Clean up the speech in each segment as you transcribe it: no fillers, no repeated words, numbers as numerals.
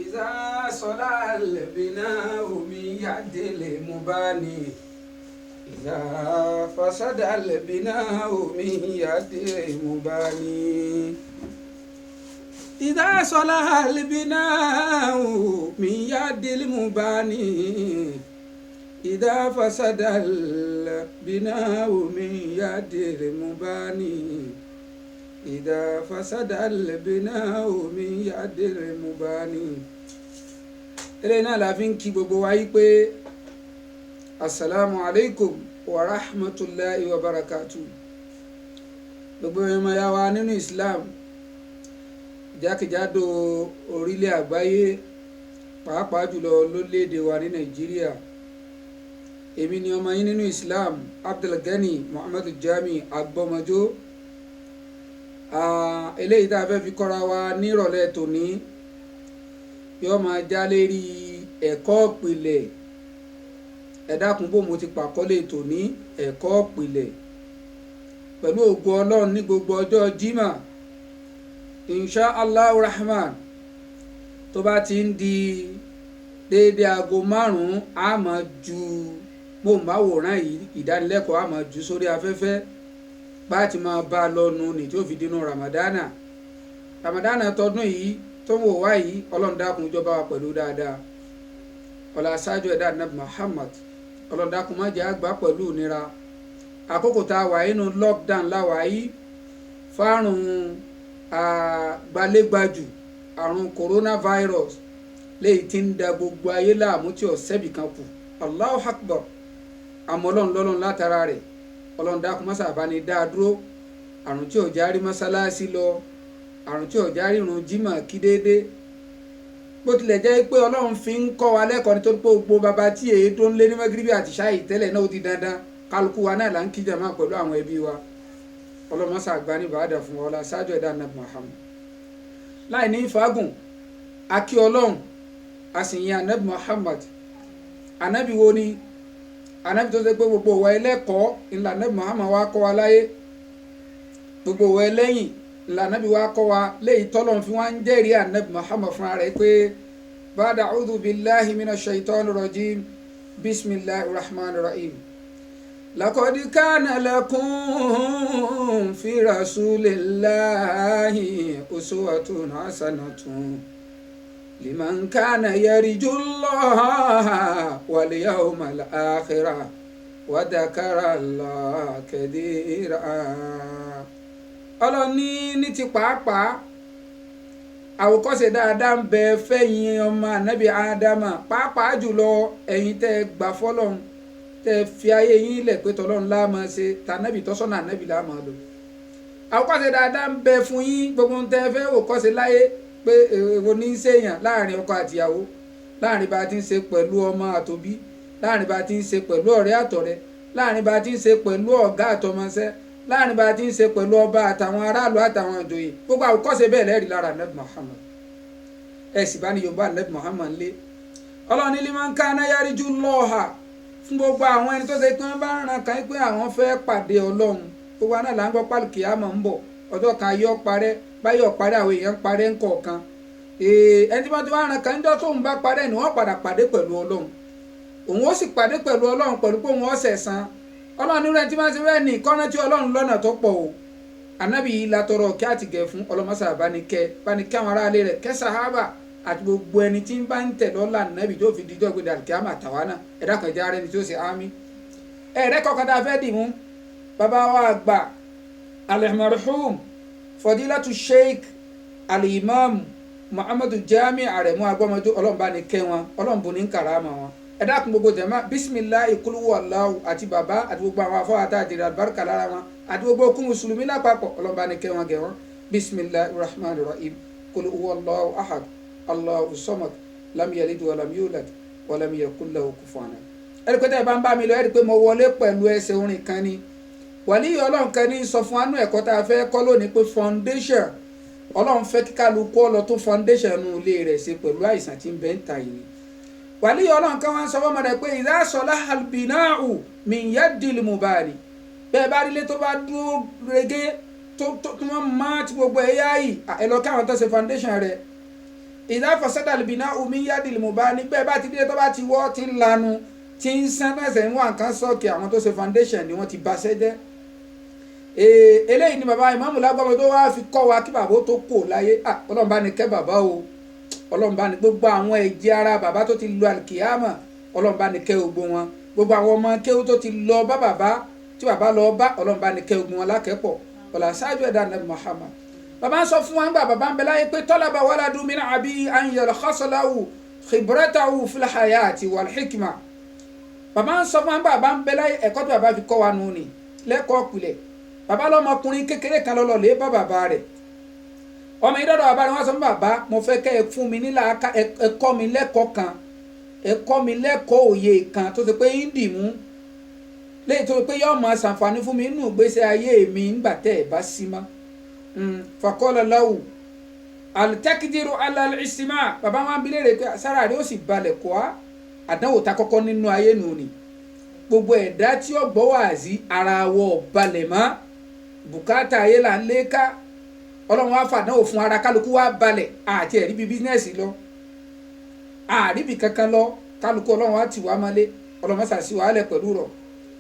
إذا صلى البناء من يد المباني إذا فسد البناء من يد المباني إذا صلح البناء من يد المباني إذا فسد البناء من يد المباني إذا فسد البناء من يد المباني. eléyìí náà la fi ń kí gbogbo wa yí pé asalaamu alaykum wa rahmatulahi wa barakatu. gbogbo ọmọ ya wa nínú Islam jákèjádò orílẹ̀ àgbáyé pàápàá jùlọ lórílẹ̀‐èdè wa ní Nàìjíríà. èmi ni ọmọ yín nínú Islam Abdulgani Muhammadu Jami Agbọ́mọjó. eléyìí tá a fẹ́ fi kọ́ra wa nírọ̀lẹ́ tòní yóò máa já lérí ẹ̀kọ́ ìpìlẹ̀. ẹ dákun bó mo ti pàkọ́lé tòní ẹ̀kọ́ ìpìlẹ̀ pẹ̀lú ògo Ọlọ́run ní gbogbo ọjọ́ Jímà insha Allah rahman tó bá ti ń di déédéé aago 5 a máa ju móhùnmáwòrán yìí ìdánilẹ́kọ̀ọ́ a máa ju sórí afẹ́fẹ́ bá ti máa bá a lọ́nu ní tí ó fi dínú ramadana tọdún yìí tó ń wò wá yìí Ọlọ́run dákun jọba wa pẹ̀lú dáadáa ọ̀la aṣáájú ẹ̀dá Nabi Muhammad Ọlọ́run dákun má jẹ́ àgbà pẹ̀lú ìnira. àkókò tá a wà nínú lockdown láwà yìí fárùn gbalégbajù àrùn coronavirus léyìí tí ń da gbogbo ayé láàmú tí ò sẹ́bì kan kù. Allahu Akbar. àmọ́ Ọlọ́run látara rẹ̀ Ọlọ́run dákun má ṣàbá ni dá a dúró. àrùn tí ò járí mọ́sálásí lọ, àrùn tí ò járí irun Jímọ̀ kí déédéé. bó tilẹ̀ jẹ́ pé Ọlọ́run fi ń kọ́ wa lẹ́kọ̀ọ́ nítorí pé gbogbo bàbá tí èyí tó ń lé ní mẹ́gíríbì àti ṣáì tẹ́lẹ̀ náà ó ti dandan kálukú wa náà là ń kí jàmá pẹ̀lú àwọn ẹbí wa. Ọlọ́run má ṣàgbá ní bàádà fún wa ọlá ṣáájú ẹ̀dá Nabi Muhammad. láì ní ìfagùn a kí Ọlọ́run a sì yin Anabi Muhammad. Anabi wo ni? Anabi tó ṣe pé gbogbo wa ẹlẹ́kọ̀ọ́ ńlá Anabi Muhammad wa kọ́ wa láyé, gbogbo wa ẹlẹ́yìn ńlá Anabi wa kọ́ wa léyìí tọ́lọ́run fi wá ń jẹ́rìí Anabi Muhammad fúnra rẹ̀ pé ba'da a'udhu billahi minash shaitanir rajim bismillahir rahmanir rahim. laqad kana lakum fi rasulillahi uswatun hasanatun liman kana yarjullaha wal yawmal akhira wa dhakara Allaha kadira. ọlọ́ni ní ti pàápàá àwòkọ́ṣe dáadáa ń bẹ fẹ́yìn ọmọ ànábì ádámà, pàápàá jùlọ ẹ̀yin tẹ́ gbà fọ́lọ́run tẹ́ fi ayé yín lẹ̀ pé tọ́lọ́run la máa ṣe tànábì tọ́sọ́nà ànábì la máa lò. àwòkọ́ṣe dáadáa ń bẹ fún yín gbogbo ń tẹ́ fẹ́ òkọ́ṣe láyé pé èwo ní í ṣèyàn láàrin ọkọ àtìyàwó, láàrin bá a ti ń ṣe pẹ̀lú ọmọ àtòbí, láàrin bá a ti ń ṣe pẹ̀lú ọ̀rẹ́ àtọ̀rẹ́, láàrin bá a ti ń ṣe pẹ̀lú ọ̀gá àtọmọṣẹ́, láàrin bá a ti ń ṣe pẹ̀lú ọba àtàwọn aráàlú àtàwọn ìjòyè. gbogbo àwòkọ́ṣe bẹ́ẹ̀ lẹ́rìí lára Nabi Muhammad. ẹ sì bá ní yorùbá Nabi Muhammad lé. ọlọ́run ilé máa ń ká náà yárí jù lọ́ọ̀hà fún gbogbo àwọn ẹni tó ṣe pé wọ́n bá ń ran kan pé àwọn fẹ́ pàdé ọlọ́run. gbogbo àná là ń gbọ́ pálíkì àmọ́ ń bọ̀ ọjọ́ kan ayọ́ parẹ́ báyọ̀ parẹ́ àwọn èèyàn parẹ́ ń kọ̀ọ̀kan. ẹni tí wọ́n ti wá ran kan níjọ́ tóun bá parẹ́ ni wọ́n padà pàdé pẹ̀lú ọlọ́run. òun ó sì pàdé pẹ̀lú ọlọ́run pẹ̀lú pé òun ọ̀sẹ̀ san. ọlọ́run nírú ẹni tí wọ́n ti rẹ́ ní kọ́ná tí ọlọ́run lọ́nà tó pọ̀ o. ànábì yìí la tọrọ kí á ti gẹ̀ fún ọlọ́mọṣà bánikẹ́ àwọn aráalé rẹ̀ kẹ́ sàhábà àti gbogbo ẹni tí ń bá ń tẹ̀ lọ́la ànábì tó fi dijọ́ gbé dàlùkíámà tàwa náà ẹ̀dá kan járe ni tí ó ṣe ámì. ẹ̀rẹ́ kọ̀ọ̀kan tá a fẹ́ dì mú bàbá wa àgbà al-marhum fadilatu sheikh al-imam Muhammadu Jami Aremu Agbọ́mọjó ọlọ́run bá ní kẹ́ wọn ọlọ́run bò ní kàrámà wọn. ẹ dákun gbogbo jama bisimilahi kul huwallahu àti bàbá àti gbogbo àwọn afọ àtàdé àlùbáríkà lára wọn àti gbogbo okùn mùsùlùmí lápapọ̀ ọlọ́run bá ní kẹ́ wọn gẹ̀ wọn. bisimilahi rahman rahim kul huwallahu ahad allahu samad lam yalid walam yulad walam yakul lahu kufuwan ahad. ẹ̀rí pé tẹ́ ẹ bá ń bá mi lọ ẹ̀rí pé mo wọlé pẹ̀lú ẹsẹ̀ orin kan ni wàlíì ọlọ́run kan ní sọ fún anú ẹ̀kọ́ tá a fẹ́ kọ́ lónìí pé foundation ọlọ́run fẹ́ kí kálukú ọ lọ tó foundation nù ilé rẹ̀ ṣe pẹ̀lú àìsàn tí ń bẹ ń ta yìí. wàlíì ọlọ́run kan wá ń sọ fún ọmọdé pé idha salaha al-bina'u min yaddil mubali. bẹ́ẹ̀ bá rí ilé tó bá dúró rege tó wọ́n máa ti gbogbo ẹ̀yà yìí ẹ lọ káwọn tó ṣe foundation rẹ̀. ìdá fasada bìnà omi yádìí mo bá ní bẹ́ẹ̀ bá ti dé tó bá ti wọ́ ti ń lanu tí ń sán mẹ́sẹ̀ ń wà nǹkan sọ́ọ̀kì àwọn tó ṣe foundation ni wọ́n ti ba sẹ́jẹ́. Eléyìí ni bàbá Ìmáàmù Lágbàmọ́ tó wá fi kọ́ wa kí bàbá tó kò láyé Ọlọ́run bá ní kẹ́ bàbá o, Ọlọ́run bá ní gbogbo àwọn ẹ̀jẹ̀ ara bàbá tó ti lọ àlìkìyàmà Ọlọ́run bá ní kẹ́ gbogbo wọn, gbogbo àwọn ọmọ kéwú tó ti lọ bá bàbá tí bàbá lọ bá Ọlọ́run bá ní kẹ́ gbogbo wọn lákẹ́pọ̀ ọ̀là ṣáájú ẹ̀dá Ànábì Muhammad. Bàbá ń sọ fún wa nígbà bàbá ń bẹ láyé pé talaba waladu min abi an yalkhasa lahu khibratahu fil hayati wal hikma. Bàbá ń sọ fún wa nígbà bàbá ń bẹ láyé ẹ̀kọ́ tí bàbá fi kọ́ wa nù ní lẹ́kọ̀ọ́ pilẹ̀. Bàbá lọ́mọkùnrin kékeré kan lọ́lọ́ lé bá bàbá rẹ̀, ọmọ ìdọ́dọ̀ bàbá rẹ̀ wọ́n sọ fún bàbá mo fẹ́ kẹ́ ẹ fún mi nílà ẹ kọ́ mi lẹ́kọ̀ọ́ kan, ẹ kọ́ mi lẹ́kọ̀ọ́ òye kan tó ṣe pé ń dì mú léyìí tó ṣe pé yóò máa ṣàǹfààní fún mi nínú ìgbésí ayé mi ńgbà tẹ́ ẹ bá sí mọ́. Faqala lahu al-taqdiru ala al-istima. Bàbá wọn bi léèrè pé sára rẹ̀ ó sì balẹ̀ kọ́ àdánwò ta kọ́kọ́ nínú ayé nù ni gbogbo ẹ̀dá tí ó gbọ́ wàásí ara wọ balẹ̀ mọ́ bùkátà ayé là ń lé ká Ọlọ́run wá fàdánwò fún ara kálukú wá balẹ̀ àti ẹ̀rí bí bísínẹ́sì lọ àríbì kankan lọ kálukú Ọlọ́run wá tì wá mọ́lé Ọlọ́run má ṣàṣì wá lẹ̀ pẹ̀lú rọ̀.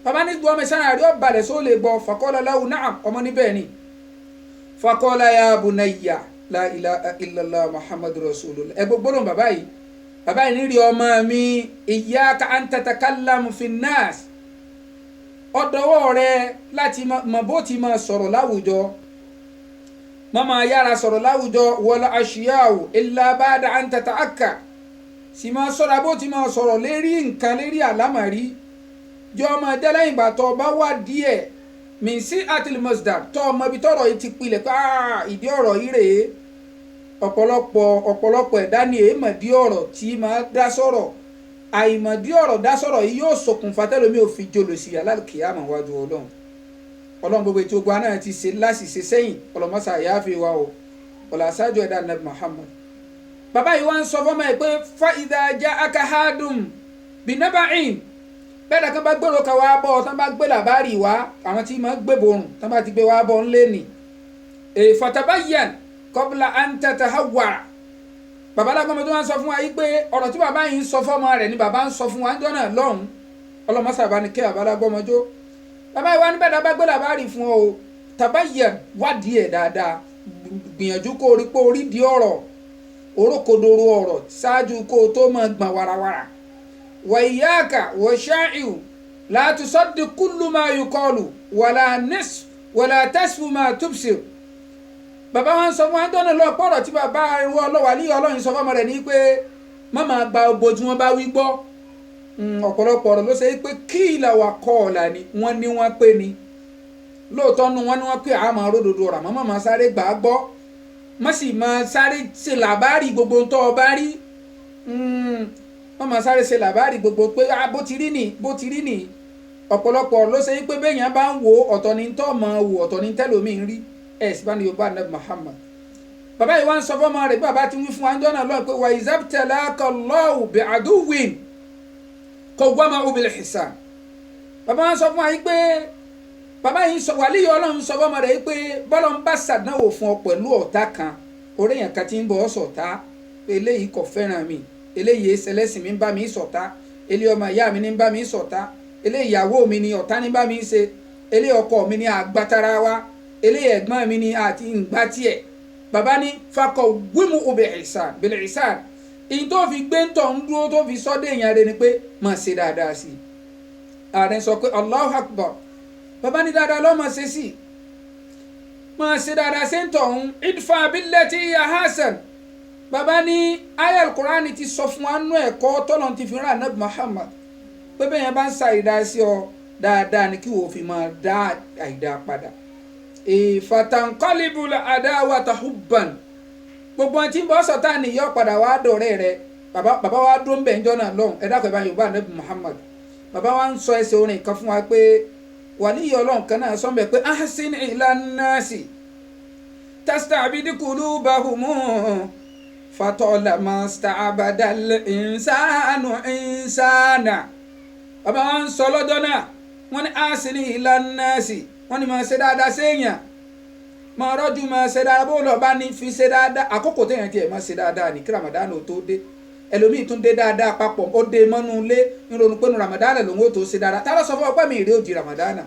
Bàbá ní gbọ́ ọmọ sára rí ó balẹ̀ só lè gbọ́. Faqala lahu na'am, ọmọ níbẹ̀ ni. Faqala ya bunayya la ilaha illallah muhammadu rasulullah. Ẹ gbogbo lóhùn bàbá yìí nírí ọmọ mi iyyaka an tatakallamu fin nas. Ọ̀dọ̀wọ́ rẹ láti mọ bó ti máa sọ̀rọ̀ láwùjọ, má máa yára sọ̀rọ̀ láwùjọ. Wala ashiyahu illa ba'da an tata'akka. Sì máa sọ̀rọ̀ bó ti máa sọ̀rọ̀ lérí nǹkan lérí àlámàrí jọ ọmọ ẹdẹ lẹ́yìn ìgbà tó bá wà díẹ̀ min sí atil masdar tó ọmọ ibi tọ́rọ̀ yìí ti pilẹ̀ pé ìdí ọ̀rọ̀ yìí rèé. ọ̀pọ̀lọpọ̀ ẹ̀dá ni èèmọ̀ dí ọ̀rọ̀ tí máa dá sọ̀rọ̀, àìmọ̀ dí ọ̀rọ̀ dá sọ̀rọ̀ yìí yóò ṣokùnfà tẹ́lómi ò fi jolo sí alákìyàmọ̀ wájú Ọlọ́run gbogbo ètò ogun náà ti ṣe láṣìṣe sẹ́yìn ọlọ́mọṣà àyàfi wa o ọ̀là ṣáájú ẹ̀dá Ànábì Muhammad. Bàbá yìí wá ń sọ fọ́mọ ẹ̀ pé fa idha ja'aka hadum binaba'in. Bẹ́ẹ̀ kan bá gbèrò kan wá bọ́ tán bá gbé làbárì wá àwọn tí máa gbé borùn tán bá ti gbé wá bọ́ ńlé nì. Fatabayyan qabla an tatahawwara. Bàbá Lágbàmọ́ tó wá ń sọ fún wa yìí pé ọ̀rọ̀ tí bàbá yìí ń sọ fọ́mọ rẹ̀ ni bàbá ń sọ fún wa ń jọ́nà lọ́hùn. Ọlọ́mọṣà bá ní kí bàbá Lágbàmọ́ jó. Bàbá yìí wá níbẹ̀ dá bá gbé làbárì fún ọ tabayyan wádìí ẹ̀ dáadáa, gbìyànjú kó rí pé orí di ọ̀rọ̀ orókodoro ọ̀rọ̀ ṣáájú kó o tó máa gbọ̀n warawara. Wa iyyaka wa sha'i'u la tusaddiq kullu ma yuqalu wala tasfu ma tubsir. Bàbá wa ń sọ fún wa dọ́nà lọ pọ̀rọ̀ tí bàbá ẹrú ọlọ́wàlí Ọlọ́run sọ fọ́mọ rẹ̀ ní pé má máa gba ogbo tí wọ́n bá wí gbọ́. Ọ̀pọ̀lọpọ̀ ọ̀rọ̀ ló ṣe pé qila wa qala ni wọ́n ní wọ́n pé ni lóòótọ́ nu wọ́n ní wọ́n pé àmọ́ ródòdó ọ̀rọ̀ àmọ́ máa sáré gbà á gbọ́, má sì máa sáré ṣe làbárì gbogbo tó o bá rí. Wọ́n máa sáré ṣe làbárì gbogbo pé bó ti rí nì. Ọ̀pọ̀lọpọ̀ ló ṣe pé béèyàn bá ń wo ọ̀tọ̀ ní tó máa wò ọ̀tọ̀ ní tẹ́lómi ń rí ẹ̀ sì bá ní Yorùbá Ànábì Muhammad. Bàbá yìí wá ń sọ fọ́mọ rẹ̀ bàbá ti wí fún wa jọ́nà lọ́ọ̀ pé wa izabtalaka Allahu bi'aduwwin qawwamahu bil hisan. Bàbá wọn sọ fún wa yìí pé bàbá yìí sọ wàlíyé Ọlọ́run sọ fọ́mọ rẹ̀ yìí pé bọ́lọ̀ ń bá ṣàdánwò fún ọ pẹ̀lú ọ̀tá kan orí yẹn kan ti ń bọ̀ ọ́ sọ̀tá pé eléyìí kò fẹ́ràn mi, eléyìí ẹsẹ̀lẹ́sìn mi ń bá mi sọ̀tá, eléyìí ọmọ ìyá mi ní ń bá mi sọ̀tá, eléyìí ìyàwó mi ní ọ̀tá ní bá mi ṣe, eléyìí ọkọ mi ní àgbàtara wa, eléyìí ẹ̀gbọ́n mi ní àti ìgbà tiẹ̀. Bàbá ní faqawwimuhu bil ihsan. Ìyìn tó fi gbé ń tọ̀ ń dúró tó fi sọ́dọ̀ èèyàn rẹ̀ ni pé máa ṣe dáadáa sí i. Ààrẹ sọ pé Allahu Akbar. Bàbá ní dáadáa lọ́ máa ṣe sí i. Máa ṣe dáadáa ṣe ń tọ̀ ń idfa billati hiya hasan. Bàbá ní aya al-Qur'ani ti sọ fún wa nú ẹ̀kọ́ tọ́lọ̀ ti fi rán Ànábì Muhammad pé bẹ́ẹ̀ yẹn bá ń sa ìdá sí ọ dáadáa ni kí wò fi máa dá àìdá padà. Fatanqalibul adawata hubban. Gbogbo ọtí ń bọ́ sọ̀tá nìyọ́ padà wá dọ̀rẹ́ rẹ̀. Bàbá wa dúró ń bẹ̀ ń jọ́nà lọ́hùn ẹ̀dá kọ̀ ẹ̀ bá Yorùbá Ànábì Muhammad. Bàbá wa ń sọ ẹsẹ̀ orin kan fún wa pé wàlíyé Ọlọ́run kan náà sọ́nbẹ̀ pé ahsin ilan nasi tastabid qulubahum fatolama sta'abadal insanu insana. Bàbá wa ń sọ lọ́jọ́ náà wọ́n ní ahsin ilan nasi wọ́n ní máa ṣe dáadáa séèyàn máa rọ́jú máa ṣe dáadáa bó lọ́ọ́ bá ní fi ṣe dáadáa àkókò téèyàn tiẹ̀ máa ṣe dáadáa ní kí Ramadan ò tó dé ẹlòmíì tún dé dáadáa papọ̀ ó dé mọ́nú ilé ń ronú pé nu Ramadan lòun ó tó ṣe dáadáa tá ló sọ fún ọ pé mi ìrè òjì Ramadan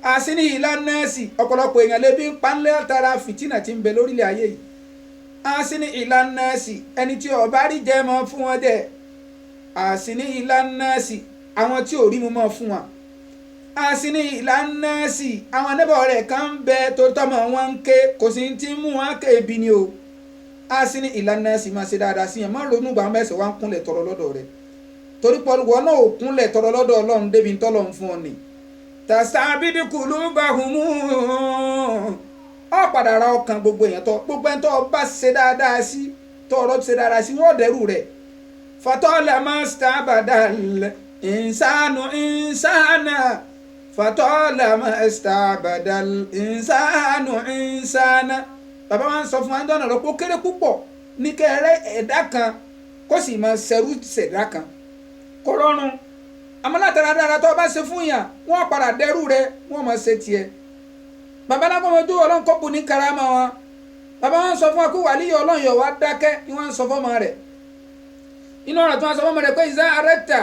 àsìní ìlànà ẹ̀sìn ọ̀pọ̀lọpọ̀ èèyàn lè bí ń panlẹ̀ tara fìtínà tí ń bẹ lórílẹ̀ ayé yìí àsìní ìlànà ẹ̀sìn ẹni tí ó bá rí jẹ mọ́ fún wọn dẹ̀ àsìní ìlànà ẹ̀sìn àwọn tí ò rí mu mọ́ fún wọn àsìní ìlànà ẹ̀sìn àwọn ẹnẹ́bọ̀ rẹ̀ kan ń bẹ tó tọ́mọ wọn ń ké kò sí ti mú wọn ké ibi ni o àsìní ìlànà ẹ̀sìn máa ṣe dáadáa sí yẹn má ronú gbà mẹ́sẹ̀ wá ń kúnlẹ̀ tọrọ lọ́dọ̀ rẹ̀ torí pọ̀lùwọ́ náà ò kúnlẹ̀ tọrọ lọ́dọ̀ Ọlọ́run débi tọ́lọ́run fún ọ ni tàṣàbídì kùlùbàhùmù ọ padà ra ọkàn gbogbo èèyàn tó gbogbo ẹni tó bá ṣe dáadáa sí tó ọ̀rọ̀ ṣe dáadáa sí wọ́n dẹrù rẹ̀ fatọ́lá mastabadal ìsánú ìsánà fatọ́lá mastabadal ìsánú ìsánà bàbá wa ń sọ fún wa ń dọ́nà rẹ̀ kó kéré púpọ̀ ní kẹrẹ ẹ̀dá kan kó sì máa ṣẹrú ṣẹ̀dá kan kó rọrùn àmọ́ látara dára tó bá ṣe fún yàn wọ́n padà dẹ́rù rẹ wọ́n máa ṣe tiẹ̀ bàbá lábọ́mọdé ọlọ́run kọ́ bù ní karama wọn bàbá wọn sọ fún wa pé wàlíyé ọlọ́run yọ̀ wá dákẹ́ ni wọ́n sọ fọ́mọ rẹ̀ inú ọ̀rọ̀ tí wọ́n sọ fọ́mọ rẹ̀ pé ìzá arẹ́tà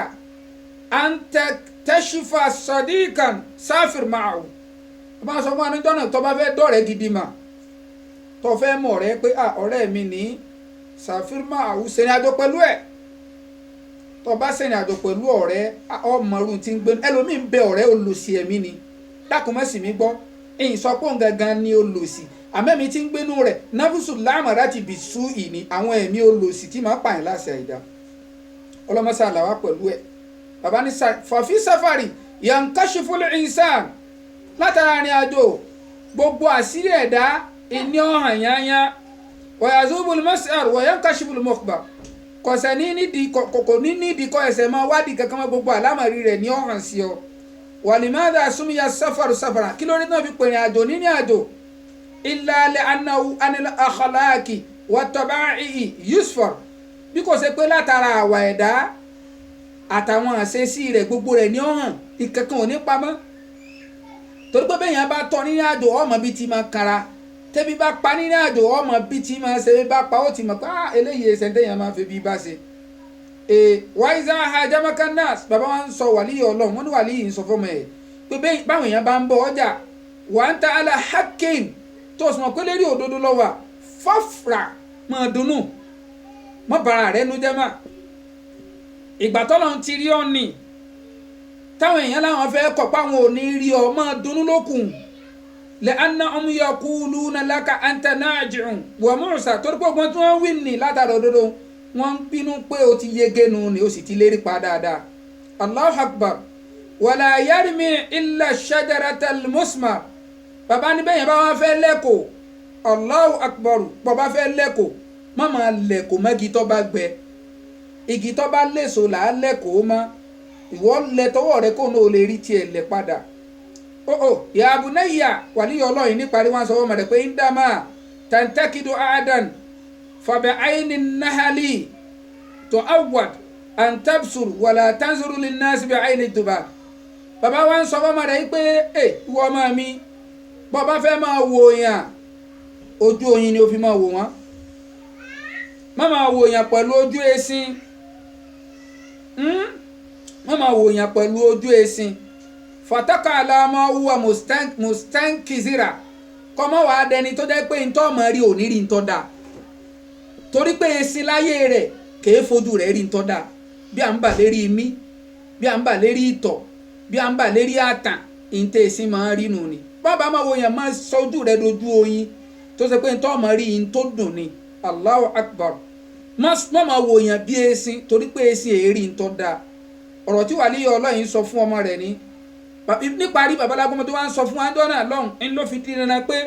àǹtẹ̀ṣífà sadiqan sáfìr ma'ahu bàbá wọn sọ fún wa ní jọ́nà tó bá fẹ́ dọ̀rẹ́ gidi mà tó fẹ́ mọ̀ rẹ́ pé ọ̀rẹ́ mi ní sáfìr ma'ahu ṣe ní àjọ pẹ̀lú ẹ̀ tó bá sẹ́ni àjọ pẹ̀lú ọ̀rẹ́ ọmọrún tí ń gbé ẹlòmíín bẹ ọ̀rẹ́ olòṣì ẹ̀mí ni dákùnmọ́sì mi gbọ́ èyí sọ pé òun gangan ni olòṣì àmẹ́mi tí ń gbénú rẹ̀ náfùsù láàmàrà ti bì sú ìní àwọn ẹ̀mí olòṣì tí máa pààyàn láṣẹ àìdá ọlọ́mọṣà làwà pẹ̀lú ẹ̀ bàbá ní fàfí sáfàrì yankashiful insan látara arìn àjò gbogbo àṣírí ẹ̀dá ìní ọ̀hàn yányá wàyàzúbùl mas'ar wàyankashiful mukhbar kọ̀sẹ̀ ní nídìí kọ́ ẹsẹ̀ máa wádìí kankan mọ́ gbogbo àlámọ̀rí rẹ̀ ní ọ̀hàn sí ọ wàlìmáàdà súnmíyà sáfàrù sáfàrà kí lórí náà fi pèrè àjò níní àjò ìlàlẹ̀ anáwó anil akhlaqi wàtọ̀báì yusufar bí kò ṣe pé látara àwà ẹ̀dá àtàwọn àṣesí rẹ̀ gbogbo rẹ̀ ní ọ̀hàn ìkankan ò ní pamọ́ torí pé bẹ́ẹ̀ yẹn bá tọ́ níní àjò ọmọ bíi ti máa kara tẹ́bí bá pa nínú àjò ọmọ bíi tí máa ṣe bá pa ó ti mọ̀ pé eléyìí ẹsẹ̀ tẹ́yàn máa fi bí bá ṣe. wáyíṣà hajjamaka nas bàbá wa ń sọ wàlíyé ọlọ́run wọ́n ní wàlíyé ń sọ fọ́mọ ẹ̀ pé báwọn èèyàn bá ń bọ̀ ọjà wà ń ta ala hakim tó sọ pé lérí òdodo lọ́wọ́ fọ́fra máa dunnú mọ́ bara rẹ̀ nu jẹ́ mà. ìgbà tọ́lọ́run ti rí ọ ní táwọn èèyàn láwọn fẹ́ kọ̀ páwọn ò ní rí ọ máa dunnú lókun لأنهم يقولون لك أنت ناجع ومعسى torí pé ọgbọ́n tí wọ́n wí ní látara òdodo wọ́n ń bínú pé o ti yege nu ni o sì ti lérí pa dáadáa. Allahu akbar wala yarmi illa shajaratal musmar bàbá níbẹ̀ yẹn bá wọn fẹ́ lẹ́kọ̀ọ́ Allahu akbar bàbá fẹ́ lẹ́kọ̀ọ́ má máa lẹ́kọ̀ọ́ mẹ́gi tó bá gbẹ igi tó bá léso là á lẹ́kọ̀ọ́ mọ́ ìwọ lẹ tọwọ́ rẹ kó ní o lè rí tiẹ̀ lẹ̀ padà. Ya bunayya wàlíyé ọlọ́yin níparí wọn sọ wọ́n mọ̀ rẹ̀ pé indama tantakidu adan fabi aini nahali to awwad an tabsur wala tanzuru linnasi bi aini duba bàbá wọn sọ wọ́n mọ̀ rẹ̀ pé ìwọ ọmọ mi bọ́bá fẹ́ máa wo yàn ojú oyin ni o fi máa wò wọ́n má máa wò yàn pẹ̀lú ojú ẹṣin má máa wò yàn pẹ̀lú ojú ẹṣin fataka alama huwa mustankizira kọ́mọ́ wàá dẹni tó jẹ́ pé ntọ́ mọ̀ rí òní rí ntọ́ da torí pé ẹṣin láyé rẹ̀ kèé fojú rẹ̀ rí ntọ́ da bí à ń bà lérí imí bí à ń bà lérí ìtọ̀ bí à ń bà lérí àtàn ìntẹ́ ẹṣin máa rí nù ni bàbá máa wo yẹn máa sọjú rẹ̀ dojú oyin tó ṣe pé ntọ́ mọ̀ rí ntọ́ dùn ni Allahu akbar má máa wo yẹn bí ẹṣin torí pé ẹṣin èrí ntọ́ da ọ̀rọ̀ tí wàlíyé ọlọ́yin sọ fún ọmọ rẹ̀ ni níparí babaláwo tó wá ń sọ fún andona lọ́hùn ń ló fi dín dandan pé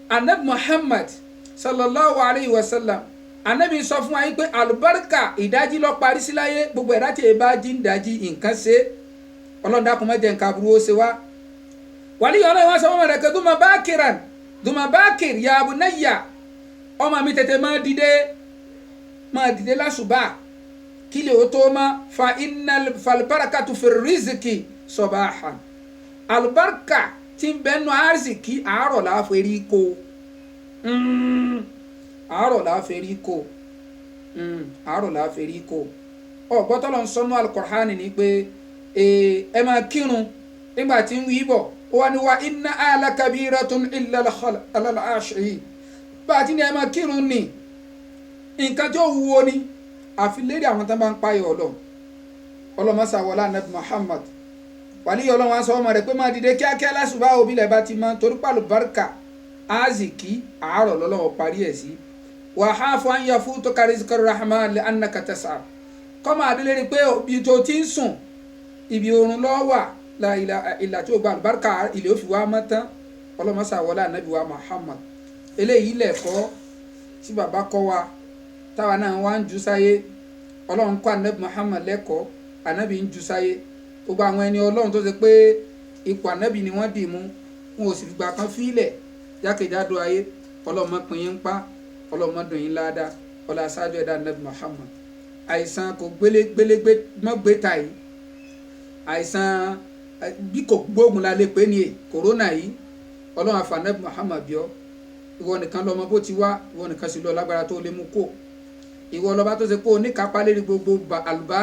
anabi Muhammad sallallahu alayhi wa sallam anabi sọ fún wa yín pé alubarika ìdájí lọ parí sí láyé gbogbo ẹ̀dá tí èèbá jí ń dájí nǹkan ṣe ọlọ́dà kò má jẹ́ nǹkan aburú ó ṣe wá. wàlíyé ọlọ́run wá sọ fún ọmọ rẹ̀ pé dùmọ̀ bákìr ya bunayya ọmọ mi tètè máa dìde lásùbà kí lè ó tó má fa innal falbarakatu fi riziki sabahan albarka tí ń bẹnu arziki àárọ̀ láforí kó àárọ̀ là á fẹ́ rí kó àárọ̀ là á fẹ́ rí kó ọ̀gbọ́tọ̀ lọ sọ́nù Al-Qur'ani ni pé ẹ máa kírun nígbà tí ń wí bọ̀ ó wá ní wa inna ala kabiratun illa al-khashi'in bá a ti ní ẹ máa kírun ni nǹkan tí ó wúwo ni àfi lérí àwọn tó bá ń payọ̀ ọlọ́mọsà wọlá anabi Muhammad wàlíyọ̀ ọlọ́run á sọ ọmọ rẹ̀ pé máa dìde kíákíá lásùbá òbí lẹ̀ bá ti mọ́ torí pàlù bárkà aziki àárọ̀ lọ́lọ́wọ́ parí ẹ̀ sí wàhálà an yafutuka rizqa rahman li annaka tas'a kọ́ máa délé rí pé ibi tó ti ń sùn ibi oorun lọ́ wà ìlà tí ó gba àlùbáríkà ilé òfin wa mọ́ tán ọlọ́mọsà wọlá anabi wa Muhammad eléyìí lẹ̀kọ́ tí bàbá kọ́ wa táwa náà wá ń ju sáyé ọlọ́run kọ́ anabi Muhammad lẹ́kọ̀ọ́ anabi ń ju sáyé gbogbo àwọn ẹni ọlọ́run tó ṣe pé ipò anabi ni wọ́n dì mú wọn ò sì gbà kan fílẹ̀ jákèjádò ayé ọlọ́run má pín yín pa ọlọ́run má dùn yín ládàá ọlọ́run aṣáájú ẹ̀dá anabi Muhammad àìsàn kò gbélégbé mọ́gbé ta yìí àìsàn bí kò gbóògùn la lè pè ní kòrónà yìí ọlọ́run àfà anabi Muhammad bíọ́ ìwọ nìkan lọmọ bó ti wá ìwọ nìkan sì lọ lágbára tó lè mú kó ìwọ lọba tó ṣe pé oníkápá lérí gbogbo àlùbá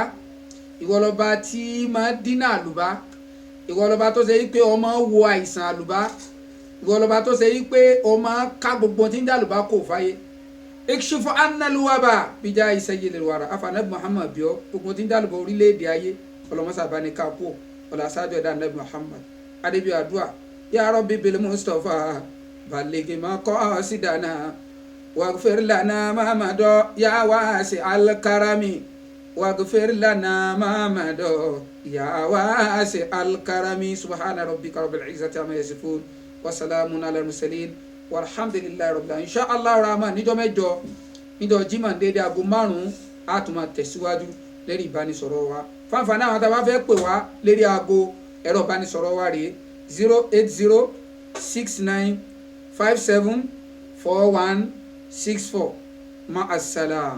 ìwọ lọba tí máa dínà àlùbá ìwọ lọba tó ṣe pé ọmọ wo àìsàn àlùbá ìwọ lọba tó ṣe pé ọmọ ká gbogbo tí ń dá àlùbá kò fáyé ikshifu annaluwaba bíjà ìṣẹ́yẹ wàrà afanabi Muhammad bíọ́ gbogbo tí ń dá àlùbá orílẹ̀-èdè ayé ọlọmọsàbá ní kápò ọlọsájọ ẹ̀dá anabi Muhammad adébí àdúrà ya Rabbi bil Mustafa baligi maqasidana waghfir lana ma mado ya wasi al-karami waghfir lana ma mado ya wasi al-karami subhana rabbika rabbil izzati amma yasifun wa salamun ala al-mursalin walhamdulillahi rabbil alamin insha Allah rahman níjọ́ mẹ́jọ níjọ́ Jímọ̀ dédé aago 5 a tún máa tẹ̀síwájú lérí ìbánisọ̀rọ̀ wa fáńfà náà àwọn tá a bá fẹ́ pè wá lérí aago ẹ̀rọ ìbánisọ̀rọ̀ wa rèé 08069574164 ma assalam.